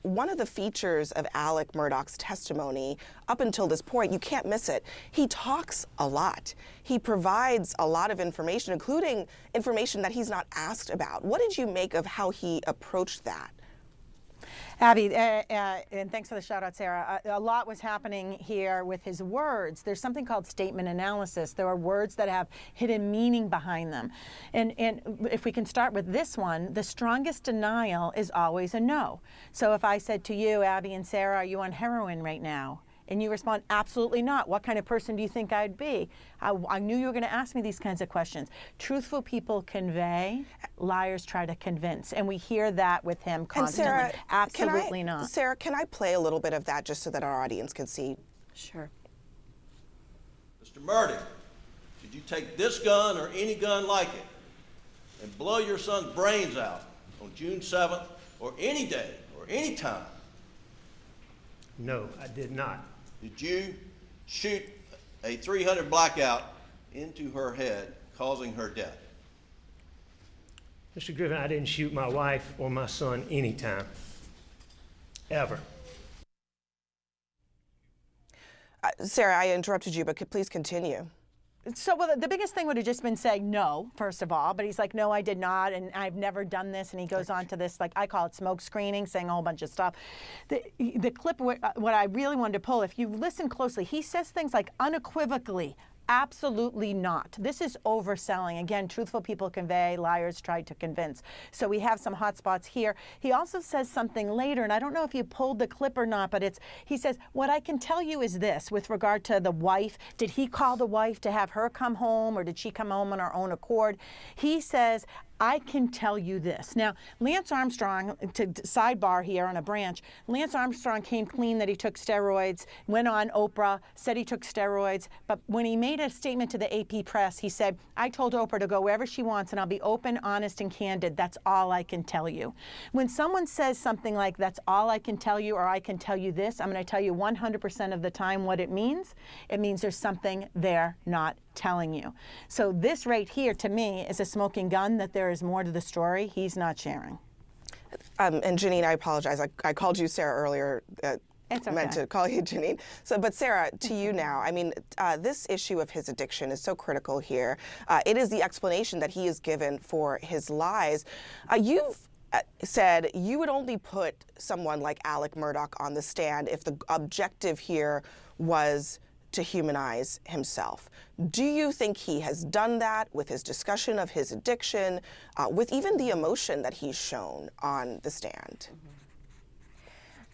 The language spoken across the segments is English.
one of the features of Alec Murdaugh's testimony up until this point, you can't miss it. He talks a lot. He provides a lot of information, including information that he's not asked about. What did you make of how he approached that? Abby, and thanks for the shout out, Sarah. A lot was happening here with his words. There's something called statement analysis. There are words that have hidden meaning behind them. And if we can start with this one, the strongest denial is always a no. So if I said to you, Abby and Sarah, are you on heroin right now? And you respond, absolutely not. What kind of person do you think I'd be? I knew you were going to ask me these kinds of questions. Truthful people convey, liars try to convince. And we hear that with him constantly. And Sarah, absolutely not. Sarah, can I play a little bit of that just so that our audience can see? Sure. Mr. Murdaugh, did you take this gun or any gun like it and blow your son's brains out on June 7th or any day or any time? No, I did not. Did you shoot a .300 blackout into her head, causing her death? Mr. Griffin, I didn't shoot my wife or my son anytime, ever. Sarah, I interrupted you, but please continue. So well, the biggest thing would have just been saying no, first of all, but he's like, no, I did not, and I've never done this, and he goes on to this, like, I call it smoke screening, saying a whole bunch of stuff. The clip, what I really wanted to pull, if you listen closely, he says things like unequivocally, absolutely not. This is overselling. Again, truthful people convey, liars try to convince. So we have some hot spots here. He also says something later, and I don't know if you pulled the clip or not, but he says, what I can tell you is this, with regard to the wife, did he call the wife to have her come home, or did she come home on her own accord? He says, I can tell you this. Now, Lance Armstrong, to sidebar here on a branch, Lance Armstrong came clean that he took steroids, went on Oprah, said he took steroids, but when he made a statement to the AP press, he said, I told Oprah to go wherever she wants and I'll be open, honest, and candid. That's all I can tell you. When someone says something like, that's all I can tell you, or I can tell you this, I'm going to tell you 100% of the time what it means. It means there's something they're not telling you. So this right here, to me, is a smoking gun that there is more to the story he's not sharing. And Janine, I apologize. I called you Sarah earlier. It's okay. Meant to call you Janine. So, but Sarah, to you now. I mean, this issue of his addiction is so critical here. It is the explanation that he is given for his lies. You've said you would only put someone like Alec Murdaugh on the stand if the objective here was to humanize himself. Do you think he has done that with his discussion of his addiction, with even the emotion that he's shown on the stand?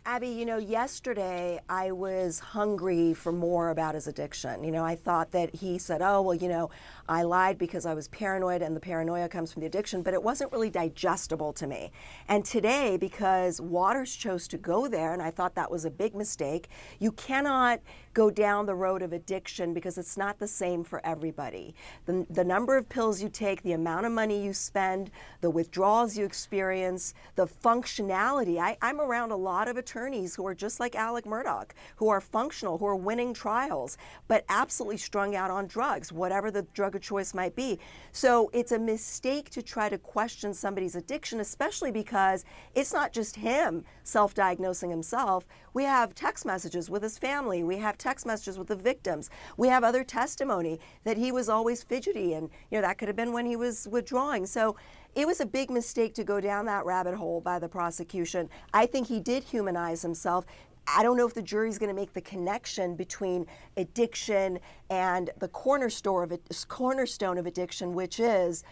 Abby, you know, yesterday I was hungry for more about his addiction. You know, I thought that he said, oh, well, you know, I lied because I was paranoid and the paranoia comes from the addiction, but it wasn't really digestible to me. And today, because Waters chose to go there, and I thought that was a big mistake, you cannot go down the road of addiction because it's not the same for everybody. The number of pills you take, the amount of money you spend, the withdrawals you experience, the functionality. I'm around a lot of attorneys who are just like Alec Murdaugh, who are functional, who are winning trials, but absolutely strung out on drugs, whatever the drug of choice might be. So it's a mistake to try to question somebody's addiction, especially because it's not just him self-diagnosing himself. We have text messages with his family. We have text messages with the victims. We have other testimony that he was always fidgety, and you know that could have been when he was withdrawing. So it was a big mistake to go down that rabbit hole by the prosecution. I think he did humanize himself. I don't know if the jury's going to make the connection between addiction and the cornerstone of addiction, which is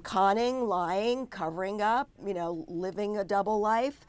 conning, lying, covering up, you know, living a double life.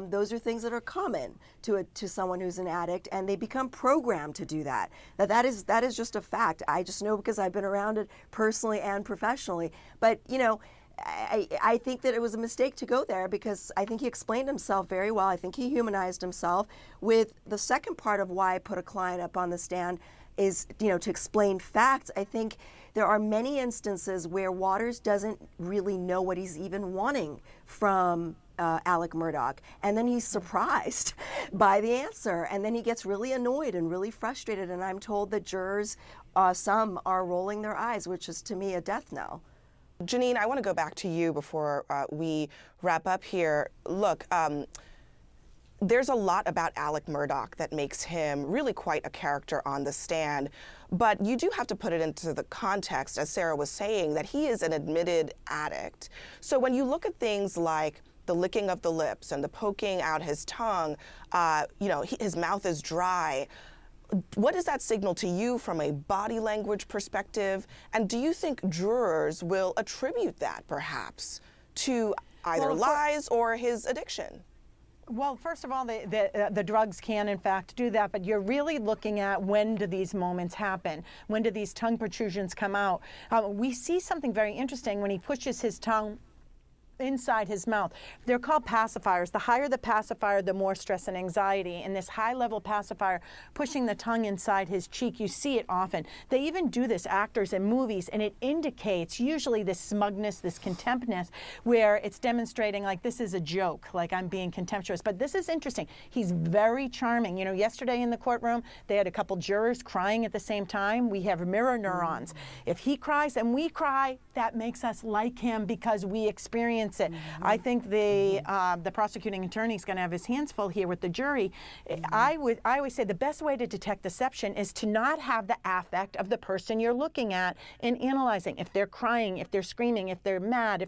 Those are things that are common to someone who's an addict, and they become programmed to do that. That is just a fact. I just know because I've been around it personally and professionally. But you know, I think that it was a mistake to go there because I think he explained himself very well. I think he humanized himself. With the second part of why I put a client up on the stand is, you know, to explain facts. I think there are many instances where Waters doesn't really know what he's even wanting from Alec Murdaugh, and then he's surprised by the answer, and then he gets really annoyed and really frustrated, and I'm told that jurors, some are rolling their eyes, which is to me a death knell. Janine, I want to go back to you before we wrap up here. Look, there's a lot about Alec Murdaugh that makes him really quite a character on the stand, but you do have to put it into the context, as Sarah was saying, that he is an admitted addict. So when you look at things like the licking of the lips and the poking out his tongue, his mouth is dry, what does that signal to you from a body language perspective? And do you think jurors will attribute that perhaps to either lies or his addiction? Well, first of all, the drugs can, in fact, do that, but you're really looking at when do these moments happen? When do these tongue protrusions come out? We see something very interesting when he pushes his tongue inside his mouth. They're called pacifiers. The higher the pacifier, the more stress and anxiety. And this high-level pacifier pushing the tongue inside his cheek, you see it often. They even do this, actors in movies, and it indicates usually this smugness, this contemptness, where it's demonstrating like this is a joke, like I'm being contemptuous. But this is interesting. He's very charming. You know, yesterday in the courtroom, they had a couple jurors crying at the same time. We have mirror neurons. If he cries and we cry, that makes us like him because we experience it. I think the prosecuting attorney is going to have his hands full here with the jury. I always say the best way to detect deception is to not have the affect of the person you're looking at in analyzing. If they're crying, if they're screaming, if they're mad,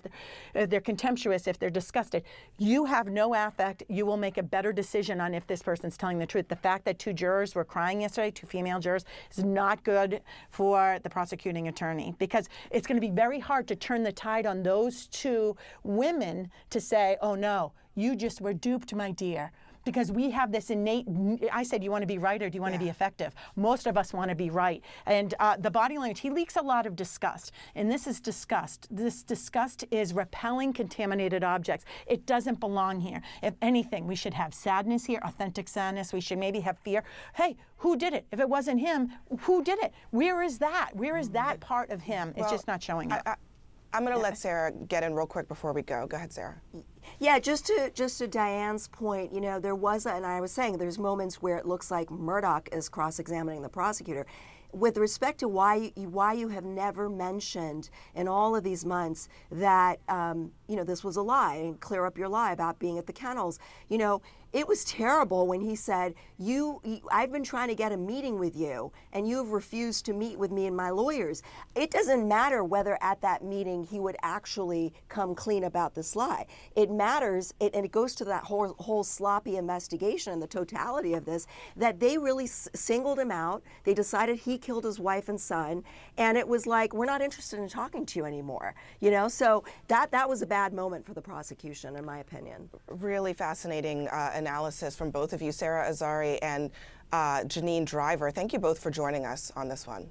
if they're contemptuous, if they're disgusted, you have no affect. You will make a better decision on if this person's telling the truth. The fact that two jurors were crying yesterday, two female jurors, is not good for the prosecuting attorney because it's going to be very hard to turn the tide on those two women to say, oh no, you just were duped, my dear. Because we have this innate, I said, you want to be right or do you want to be effective? Most of us want to be right. And the body language, he leaks a lot of disgust. And this is disgust. This disgust is repelling contaminated objects. It doesn't belong here. If anything, we should have sadness here, authentic sadness. We should maybe have fear. Hey, who did it? If it wasn't him, who did it? Where is that? Where is that part of him? It's just not showing up. I'm going to let Sarah get in real quick before we go. Go ahead, Sarah. Yeah, just to Diane's point, you know, there was, and I was saying, there's moments where it looks like Murdaugh is cross-examining the prosecutor. With respect to why you have never mentioned in all of these months that this was a lie, and clear up your lie about being at the kennels. You know, it was terrible when he said, I've been trying to get a meeting with you, and you have refused to meet with me and my lawyers. It doesn't matter whether at that meeting he would actually come clean about this lie. It matters, and it goes to that whole sloppy investigation and the totality of this, that they really singled him out. They decided he killed his wife and son, and it was like, we're not interested in talking to you anymore. You know, so that was a bad moment for the prosecution, in my opinion. Really fascinating analysis from both of you, Sarah Azari and Janine Driver. Thank you both for joining us on this one.